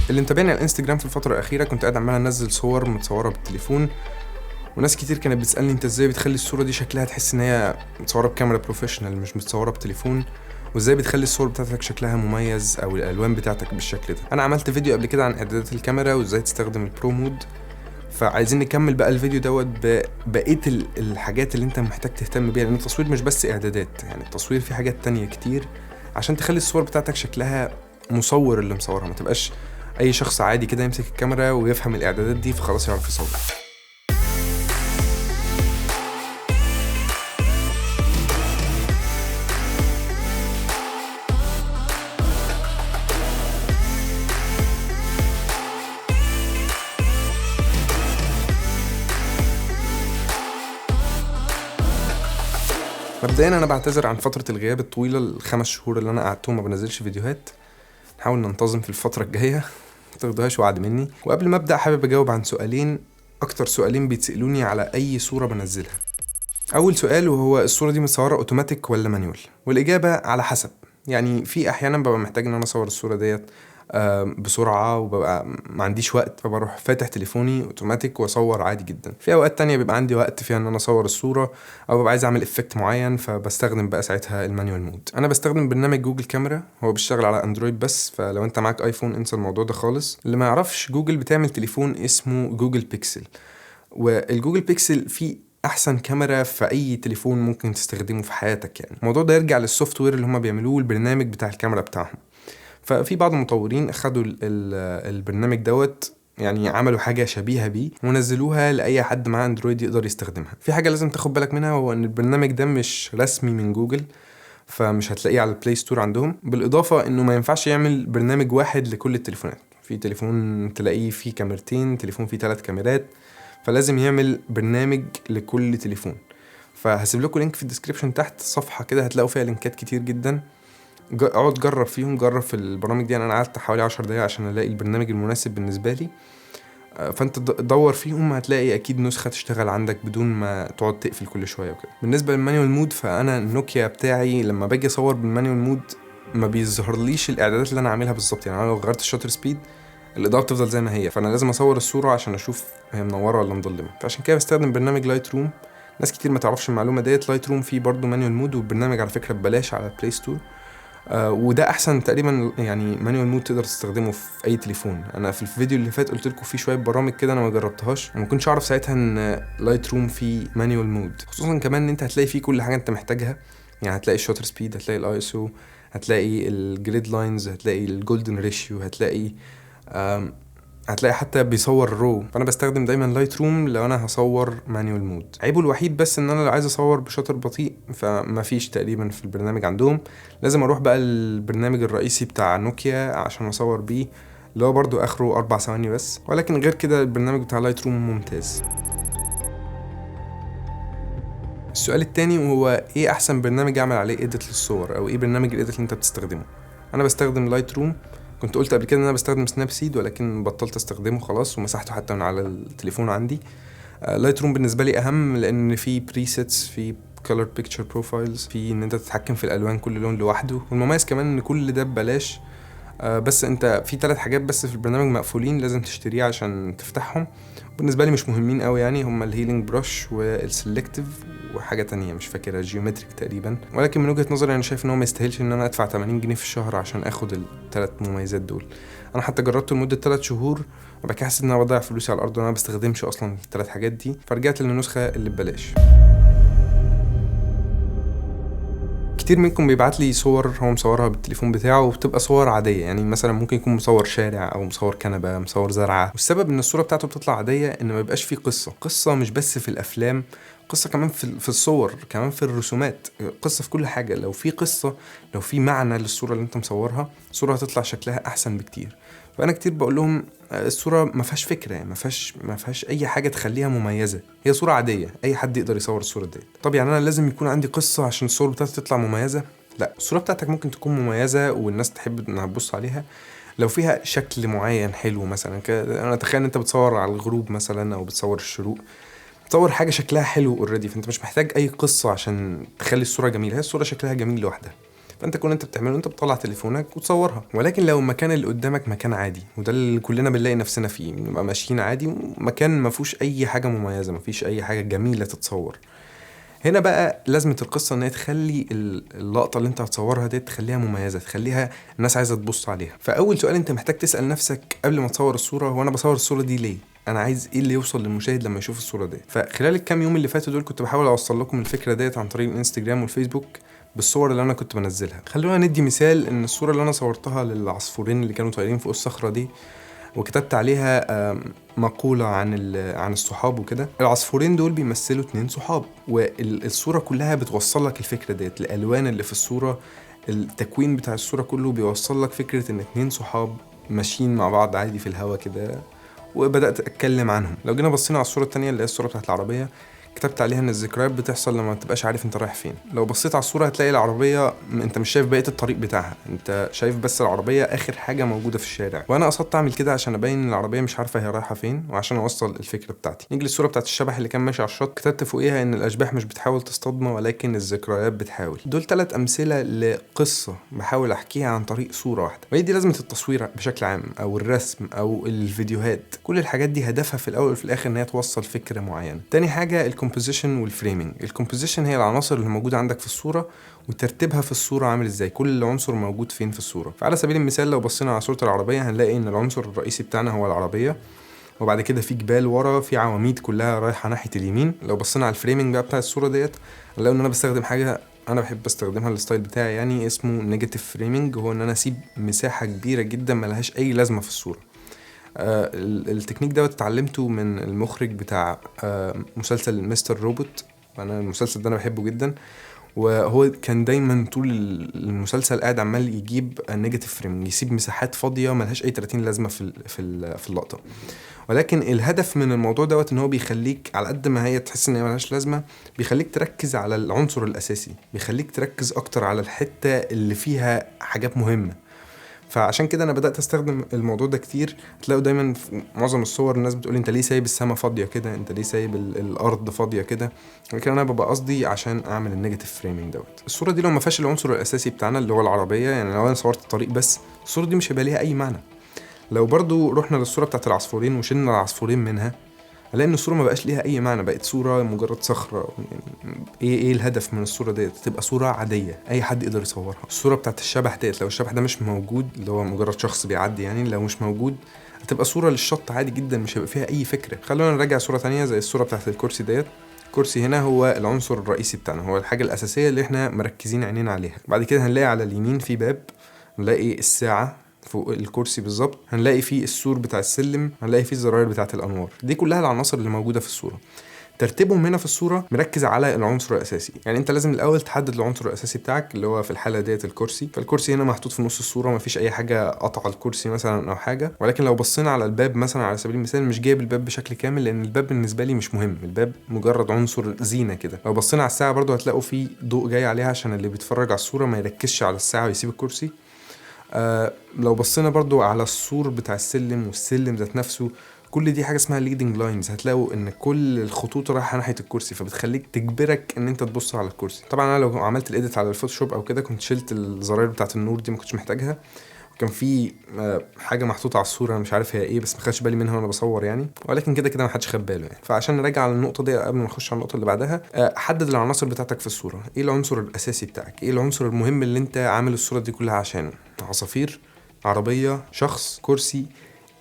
اللي متابعني على الانستجرام في الفتره الاخيره كنت قاعد عمال انزل صور متصوره بالتليفون، وناس كتير كانت بتسالني انت ازاي بتخلي الصوره دي شكلها تحس ان هي متصوره بكاميرا بروفيشنال مش متصوره بتليفون، وازاي بتخلي الصور بتاعتك شكلها مميز او الالوان بتاعتك بالشكل ده. انا عملت فيديو قبل كده عن اعدادات الكاميرا وازاي تستخدم البرو مود، فعايزين نكمل بقى الفيديو دوت ببقيه الحاجات اللي انت محتاج تهتم بيها، لان التصوير مش بس اعدادات، يعني التصوير فيه حاجات تانية كتير عشان تخلي الصور بتاعتك شكلها مصور اللي مصورها، ما تبقاش اي شخص عادي كده يمسك الكاميرا ويفهم الاعدادات دي فخلاص يعرف يصور. مبدئيا انا بعتذر عن فتره الغياب الطويله ال5 شهور اللي انا قعدتهم ما بنزلش فيديوهات. نحاول ننتظم في الفتره الجايه، ما تاخدوهاش وعد مني. وقبل ما ابدا حابب اجاوب عن سؤالين، اكتر سؤالين بيتسالوني على اي صوره بنزلها. اول سؤال وهو الصوره دي متصوره اوتوماتيك ولا مانيوال؟ والاجابه على حسب. يعني في احيانا ببقى محتاج ان انا اصور الصوره ديت بسرعه وببقى ما عنديش وقت، فبروح فاتح تليفوني اوتوماتيك واصور عادي جدا. في اوقات تانية بيبقى عندي وقت فيها ان انا اصور الصوره او ببقى عايز اعمل افكت معين، فبستخدم بقى ساعتها المانيوال مود. انا بستخدم برنامج جوجل كاميرا، هو بيشتغل على اندرويد بس، فلو انت معاك ايفون انسى الموضوع ده خالص. اللي ما يعرفش، جوجل بتعمل تليفون اسمه جوجل بيكسل، والجوجل بيكسل فيه احسن كاميرا في اي تليفون ممكن تستخدمه في حياتك. يعني الموضوع ده يرجع للسوفت وير اللي هم بيعملوه، البرنامج بتاع الكاميرا بتاعهم. ففي بعض المطورين اخدوا البرنامج دوت، يعني عملوا حاجه شبيهه بيه ونزلوها لاي حد معاه اندرويد يقدر يستخدمها. في حاجه لازم تاخد بالك منها، هو ان البرنامج ده مش رسمي من جوجل، فمش هتلاقيه على البلاي ستور عندهم. بالاضافه انه ما ينفعش يعمل برنامج واحد لكل التليفونات، في تليفون تلاقيه فيه كاميرتين، تليفون فيه 3 كاميرات، فلازم يعمل برنامج لكل تليفون. فهسيب لكم لينك في الديسكريبشن تحت، صفحه كده هتلاقوا فيها لينكات كتير جدا، اقعد جرب فيهم، جرب في البرامج دي. انا قعدت حوالي 10 دقايق عشان الاقي البرنامج المناسب بالنسبه لي. فانت دور فيهم هتلاقي اكيد نسخه تشتغل عندك بدون ما تقعد تقفل كل شويه وكده. بالنسبه للمانيوال مود، فانا النوكيا بتاعي لما باجي اصور بالمانيوال مود ما بيظهرليش الاعدادات اللي انا عاملها بالظبط. يعني انا لو غيرت الشاتر سبيد الاضاءه بتفضل زي ما هي، فانا لازم اصور الصوره عشان اشوف هي منوره ولا مظلمه. فعشان كده بستخدم برنامج لايت روم. ناس كتير ما تعرفش المعلومه ديت، لايت روم فيه برضو مانيوال مود، والبرنامج على فكره ببلاش على البلاي ستور. وده احسن تقريبا، يعني مانيوال مود تقدر تستخدمه في اي تليفون. انا في الفيديو اللي فات قلت لكم في شويه برامج كده انا ما جربتهاش، وما كنتش اعرف ساعتها ان لايت روم فيه مانيوال مود. خصوصا كمان ان انت هتلاقي فيه كل حاجه انت محتاجها، يعني هتلاقي الشوتر سبيد، هتلاقي الاي اس او، هتلاقي الجريد لاينز، هتلاقي الجولدن ريشيو، هتلاقي حتى بيصور رو. فانا بستخدم دايما لايت روم لو انا هصور مانيوال مود. عيبه الوحيد بس ان انا لو عايز اصور بشاتر بطيء فما فيش تقريبا في البرنامج عندهم، لازم اروح بقى البرنامج الرئيسي بتاع نوكيا عشان اصور بيه، اللي هو برضو اخره 4 ثواني بس. ولكن غير كده البرنامج بتاع لايت روم ممتاز. السؤال التاني وهو ايه احسن برنامج اعمل عليه ايديت للصور، او ايه برنامج الايديت اللي انت بتستخدمه؟ انا بستخدم لايت روم. كنت قلت قبل كده ان انا بستخدم سناب سيد، ولكن بطلت استخدمه خلاص ومسحته حتى من على التليفون عندي. لايت روم بالنسبه لي اهم لان في بريسيتس، في color picture profiles، في ان انت تتحكم في الالوان كل لون لوحده، والمميز كمان ان كل ده ببلاش. بس انت في 3 حاجات بس في البرنامج مقفولين لازم تشتريه عشان تفتحهم، بالنسبه لي مش مهمين قوي، يعني هما الهيلينج بروش والسلكتيف وحاجه تانية مش فاكرها، جيومتريك تقريبا. ولكن من وجهه نظري انا شايف ان هو ما يستاهلش ان انا ادفع 80 جنيه في الشهر عشان اخد ال3 مميزات دول. انا حتى جربته لمده 3 شهور وبعد كده حسيت ان انا بضيع فلوسي على الارض وانا ما بستخدمش اصلا ال3 حاجات دي، فرجعت للنسخه اللي ببلاش. كتير منكم بيبعت لي صور هو مصورها بالتليفون بتاعه وبتبقى صور عاديه، يعني مثلا ممكن يكون مصور شارع او مصور كنبه، مصور زرعه، والسبب ان الصوره بتاعته بتطلع عاديه ان ما بيبقاش فيه قصه مش بس في الافلام، قصه كمان في الصور، كمان في الرسومات، قصه في كل حاجه. لو في قصه، لو في معنى للصوره اللي انت مصورها، الصوره هتطلع شكلها احسن بكتير. فانا كتير بقول لهم الصوره ما فيهاش فكره، ما فيهاش اي حاجه تخليها مميزه، هي صوره عاديه اي حد يقدر يصور الصوره دي. طب يعني انا لازم يكون عندي قصه عشان الصوره بتاعتي تطلع مميزه؟ لا، الصوره بتاعتك ممكن تكون مميزه والناس تحب انها تبص عليها لو فيها شكل معين حلو. مثلا انا اتخيل ان انت بتصور على الغروب مثلا او بتصور الشروق، تصور حاجه شكلها حلو اوريدي، فانت مش محتاج اي قصه عشان تخلي الصوره جميله، هي الصوره شكلها جميل لوحدها. فانت كل انت بتعمله انت بتطلع تليفونك وتصورها. ولكن لو المكان اللي قدامك مكان عادي، وده اللي كلنا بنلاقي نفسنا فيه، بنبقى ماشيين عادي مكان ما فيهوش اي حاجه مميزه، ما فيش اي حاجه جميله تتصور، هنا بقى لازمة القصة ان هي تخلي اللقطة اللي انت هتصورها دي تخليها مميزة، تخليها الناس عايزة تبص عليها. فاول سؤال انت محتاج تسأل نفسك قبل ما تصور الصورة هو انا بصور الصورة دي ليه؟ انا عايز ايه اللي يوصل للمشاهد لما يشوف الصورة دي؟ فخلال الكام يوم اللي فاتوا دول كنت بحاول اوصل لكم الفكرة ديت عن طريق الانستجرام والفيسبوك بالصور اللي انا كنت بنزلها. خلونا ندي مثال، ان الصورة اللي انا صورتها للعصفورين اللي كانوا طايرين فوق الصخرة دي وكتبت عليها مقولة عن الصحاب وكده، العصفورين دول بيمثلوا 2 صحاب، والصورة كلها بتوصل لك الفكرة ديت، الألوان اللي في الصورة، التكوين بتاع الصورة كله بيوصل لك فكرة ان 2 صحاب ماشيين مع بعض عادي في الهوا كده، وبدأت أتكلم عنهم. لو جينا بصينا على الصورة التانية اللي هي الصورة بتاعت العربية، كتبت عليها ان الذكريات بتحصل لما متبقاش عارف انت رايح فين. لو بصيت على الصورة هتلاقي العربية انت مش شايف بقية الطريق بتاعها، انت شايف بس العربية اخر حاجة موجودة في الشارع، وانا قصدت اعمل كده عشان ابين ان العربية مش عارفة هي رايحة فين وعشان اوصل الفكرة بتاعتي. نيجي للصورة بتاعت الشبح اللي كان ماشي على الشط، كتبت فوقيها ان الاشباح مش بتحاول تصطادنا ولكن الذكريات بتحاول. دول 3 امثلة لقصة بحاول احكيها عن طريق صورة واحدة، وهي دي لازمة التصوير بشكل عام او الرسم او الفيديوهات. كل الحاجات دي هدفها في الاول وفي الاخر ان هي توصل فكرة معينة. تاني حاجة الكومبوزيشن والفريمينج. الكومبوزيشن هي العناصر اللي موجودة عندك في الصورة وترتيبها في الصورة عامل ازاي، كل عنصر موجود فين في الصورة. فعلى سبيل المثال لو بصينا على صورة العربية هنلاقي ان العنصر الرئيسي بتاعنا هو العربية، وبعد كده في جبال ورا، في عواميد كلها رايحة ناحية اليمين. لو بصينا على الفريمينج بقى بتاع الصورة ديت هنلاقي ان انا بستخدم حاجة انا بحب استخدمها الستايل بتاعي، يعني اسمه نيجاتيف فريمينج، هو ان انا اسيب مساحة كبيرة جدا ملهاش اي لازمة في الصورة. التكنيك ده اتعلمته من المخرج بتاع مسلسل مستر روبوت، انا المسلسل ده انا بحبه جدا، وهو كان دايما طول المسلسل قاعد عمال يجيب نيجاتيف فريم، يسيب مساحات فاضيه ملهاش اي 30 لازمه في اللقطه. ولكن الهدف من الموضوع دوت ان هو بيخليك على قد ما هي تحس ان هي ملهاش لازمه، بيخليك تركز على العنصر الاساسي، بيخليك تركز اكتر على الحته اللي فيها حاجات مهمه. فعشان كده انا بدات استخدم الموضوع ده كتير. تلاقوا دايما في معظم الصور الناس بتقول انت ليه سايب السما فاضيه كده، انت ليه سايب الارض فاضيه كده، لكن انا ببقى قصدي عشان اعمل النيجاتيف فريمينج دوت. الصوره دي لو ما فيهاش العنصر الاساسي بتاعنا اللي هو العربيه، يعني لو انا صورت الطريق بس، الصوره دي مش هيبقى ليها اي معنى. لو برضو رحنا للصوره بتاعت العصفورين وشلنا العصفورين منها، هلاقي ان الصوره ما بقاش ليها اي معنى، بقت صوره مجرد صخره. يعني ايه الهدف من الصوره ديت؟ تبقى صوره عاديه اي حد يقدر يصورها. الصوره بتاعت الشبح ديت لو الشبح ده مش موجود، اللي هو مجرد شخص بيعدي، يعني لو مش موجود هتبقى صوره للشط عادي جدا، مش هيبقى فيها اي فكره. خلونا نراجع صوره تانية زي الصوره بتاعت الكرسي ديت. الكرسي هنا هو العنصر الرئيسي بتاعنا، هو الحاجه الاساسيه اللي احنا مركزين عينينا عليها. بعد كده هنلاقي على اليمين في باب، نلاقي الساعه فوق الكرسي بالظبط، هنلاقي فيه السور بتاع السلم، هنلاقي فيه الزراير بتاعه الانوار. دي كلها العناصر اللي موجوده في الصوره. ترتيبهم هنا في الصوره مركز على العنصر الاساسي، يعني انت لازم الاول تحدد العنصر الاساسي بتاعك اللي هو في الحاله ديت الكرسي. فالكرسي هنا محطوط في نص الصوره، مفيش اي حاجه قطع الكرسي مثلا او حاجه. ولكن لو بصينا على الباب مثلا على سبيل المثال، مش جايب الباب بشكل كامل لان الباب بالنسبه لي مش مهم، الباب مجرد عنصر زينه كده. لو بصينا على الساعه برضو هتلاقوا في ضوء جاي عليها عشان اللي بيتفرج على الصوره ما يركزش على الساعه ويسيب الكرسي. لو بصينا برضو على السور بتاع السلم والسلم ذات نفسه، كل دي حاجه اسمها leading lines. هتلاقوا ان كل الخطوط رايحه ناحيه الكرسي، فبتخليك تجبرك ان انت تبص على الكرسي. طبعا انا لو عملت الايديت على الفوتوشوب او كده كنت شلت الزراير بتاعه النور دي، ما كنتش محتاجها. كان في حاجه محطوطه على الصوره انا مش عارف هي ايه، بس ما خدش بالي منها وانا بصور يعني، ولكن كده كده ما حدش خد باله يعني. فعشان نراجع على النقطه دي قبل ما نخش على النقطه اللي بعدها، حدد العناصر بتاعتك في الصوره. ايه العنصر الاساسي بتاعك؟ ايه العنصر المهم اللي انت عامل الصوره دي كلها عشانه؟ عصافير، عربيه، شخص، كرسي.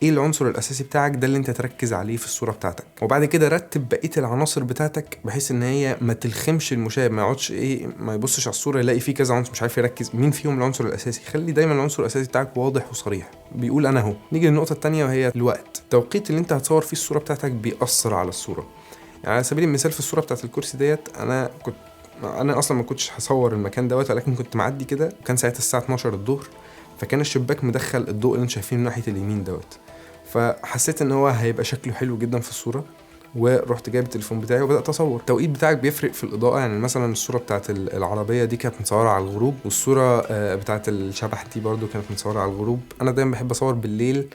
ايه العنصر الاساسي بتاعك ده اللي انت تركز عليه في الصوره بتاعتك؟ وبعد كده رتب بقيه العناصر بتاعتك بحيث ان هي ما تلخمش المشاهد، ما يقعدش ما يبصش على الصوره يلاقي فيه كذا عنصر مش عارف يركز مين فيهم العنصر الاساسي. خلي دايما العنصر الاساسي بتاعك واضح وصريح، بيقول انا اهو. نيجي للنقطه الثانيه وهي الوقت. التوقيت اللي انت هتصور فيه الصوره بتاعتك بيأثر على الصوره. يعني على سبيل المثال في الصوره بتاعت الكرسي ديت، انا اصلا ما كنتش هصور المكان دوت، ولكن كنت معدي كده وكان ساعتها الساعه 12 الظهر، فكان الشباك مدخل الضوء اللي انتم شايفينه ناحيه اليمين دوت، فحسيت ان هو هيبقى شكله حلو جدا في الصوره، ورحت جايب التليفون بتاعي وبدات اصور. التوقيت بتاعك بيفرق في الاضاءه، يعني مثلا الصوره بتاعت العربيه دي كانت متصوره على الغروب، والصوره بتاعت الشبح دي برضو كانت متصوره على الغروب. انا دايما بحب اصور بالليل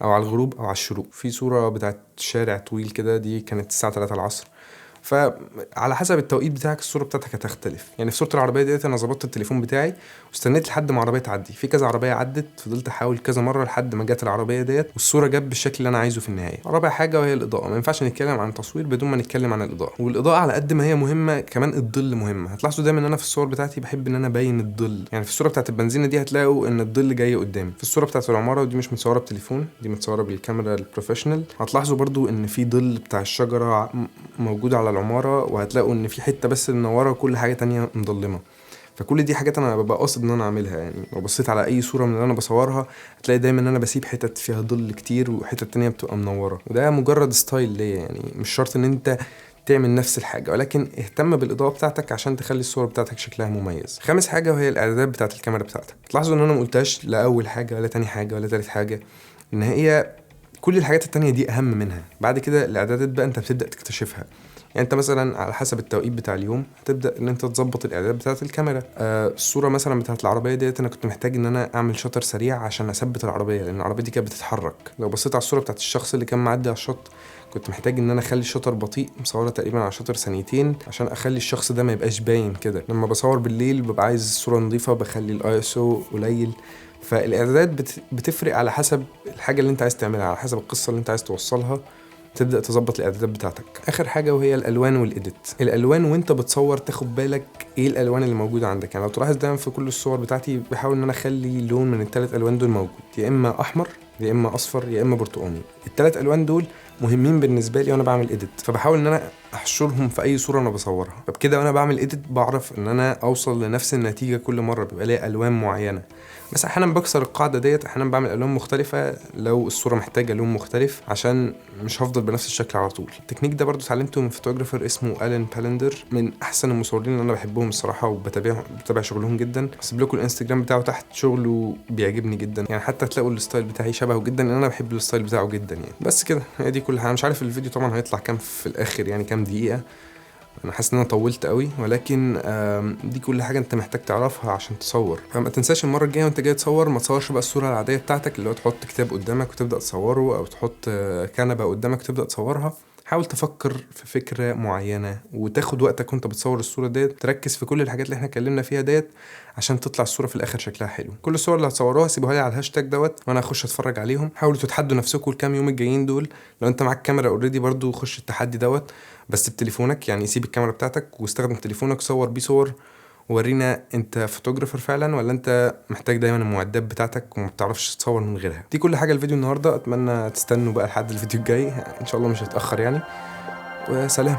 او على الغروب او على الشروق. في صوره بتاعت شارع طويل كده دي كانت الساعه 3 العصر، فعلى حسب التوقيت بتاعك الصوره بتاعتك هتختلف. يعني في صوره العربيه ديت انا ظبطت التليفون بتاعي واستنيت لحد ما عربيه تعدي، في كذا عربيه عدت، فضلت احاول كذا مره لحد ما جت العربيه ديت والصوره جت بالشكل اللي انا عايزه في النهايه. رابع حاجه وهي الاضاءه. ما ينفعش نتكلم عن التصوير بدون ما نتكلم عن الاضاءه، والاضاءه على قد ما هي مهمه كمان الظل مهم. هتلاحظوا دايما ان انا في الصور بتاعتي بحب ان انا ابين الظل. يعني في الصوره بتاعت البنزينه دي هتلاقوا ان الظل جاي قدامي. في الصوره بتاعت العماره ودي مش متصوره بتليفون، دي متصوره بالكاميرا البروفيشنال، هتلاحظوا برضو ان في ظل بتاع الشجره موجود على العماره، وهتلاقوا ان في حته بس منوره وكل حاجه تانية مظلمه. فكل دي حاجات انا ببقى قاصد ان انا اعملها. يعني لو بصيت على اي صوره من اللي انا بصورها هتلاقي دايما ان انا بسيب حتت فيها ظل كتير وحتت تانية بتبقى منوره، وده مجرد ستايل ليا. يعني مش شرط ان انت تعمل نفس الحاجه، ولكن اهتم بالاضاءه بتاعتك عشان تخلي الصور بتاعتك شكلها مميز. خامس حاجه وهي الاعدادات بتاعه الكاميرا بتاعتك. تلاحظوا ان انا ما قلتهاش لا اول حاجه ولا تاني حاجه ولا تالت حاجه، ان هي كل الحاجات التانية دي اهم منها. بعد كده الاعدادات بقى انت بتبدا تكتشفها. يعني انت مثلا على حسب التوقيت بتاع اليوم هتبدا ان انت تظبط الاعدادات بتاعه الكاميرا. الصوره مثلا بتاعه العربيه ديت انا كنت محتاج ان انا اعمل شطر سريع عشان اثبت العربيه، لان العربيه دي كانت بتتحرك. لو بصيت على الصوره بتاعه الشخص اللي كان معدي على الشط كنت محتاج ان انا اخلي الشطر بطيء، مصوره تقريبا على شطر ثانيتين عشان اخلي الشخص ده ما يبقاش باين كده. لما بصور بالليل ببقى عايز الصوره نظيفه، بخلي الاي اس او قليل. فالاعدادات بتفرق على حسب الحاجه اللي انت عايز تعملها، على حسب القصه اللي انت عايز توصلها تبدا تظبط الاعدادات بتاعتك. اخر حاجه وهي الالوان والايديت. الالوان وانت بتصور تاخد بالك ايه الالوان اللي موجوده عندك. يعني لو تلاحظ دايما في كل الصور بتاعتي بحاول ان انا اخلي لون من الثلاث الوان دول موجود، يا اما احمر يا اما اصفر يا اما برتقاني. الثلاث الوان دول مهمين بالنسبه لي وانا بعمل ايديت، فبحاول ان انا احشرهم في اي صوره انا بصورها. فبكده وانا بعمل ايديت بعرف ان انا اوصل لنفس النتيجه كل مره، بيبقى ليها الوان معينه. بس احيانا بكسر القاعده ديت، احيانا بعمل الوان مختلفه لو الصوره محتاجه لون مختلف عشان مش هفضل بنفس الشكل على طول. التكنيك ده برضو اتعلمته من فوتوغرافر اسمه ألين بالندر، من احسن المصورين اللي انا بحبهم الصراحه وبتابع شغلهم جدا. هسيب لكم الانستجرام بتاعه تحت، شغله بيعجبني جدا. يعني حتى تلاقوا الستايل بتاعي شبهه جدا لان انا بحب الستايل بتاعه جدا. يعني بس كده هي دي كل حاجه. مش عارف الفيديو طبعا هيطلع كام في الاخر، يعني كام دقيقه، انا حاسس ان انا طولت قوي، ولكن دي كل حاجه انت محتاج تعرفها عشان تصور. فما تنساش المره الجايه وانت جاي تصور ما تصورش بقى الصوره العاديه بتاعتك اللي هو تحط كتاب قدامك وتبدا تصوره، او تحط كنبه قدامك وتبدا تصورها. حاول تفكر في فكره معينه وتاخد وقتك وانت بتصور الصوره ديت، تركز في كل الحاجات اللي احنا اتكلمنا فيها ديت عشان تطلع الصوره في الاخر شكلها حلو. كل الصور اللي هتصوروها سيبوها لي على الهاشتاج دوت وانا هخش اتفرج عليهم. حاولوا تتحدوا نفسكم الكام يوم الجايين دول. لو انت معاك كاميرا اوريدي برضو خش التحدي دوت، بس بتليفونك. يعني سيب الكاميرا بتاعتك واستخدم تليفونك، صور بيه صور وورينا انت فوتوغرافر فعلا ولا انت محتاج دايما المعدات بتاعتك وما بتعرفش تصور من غيرها. دي كل حاجه الفيديو النهارده، اتمنى تستنوا بقى لحد الفيديو الجاي ان شاء الله مش هتاخر يعني. وسلام.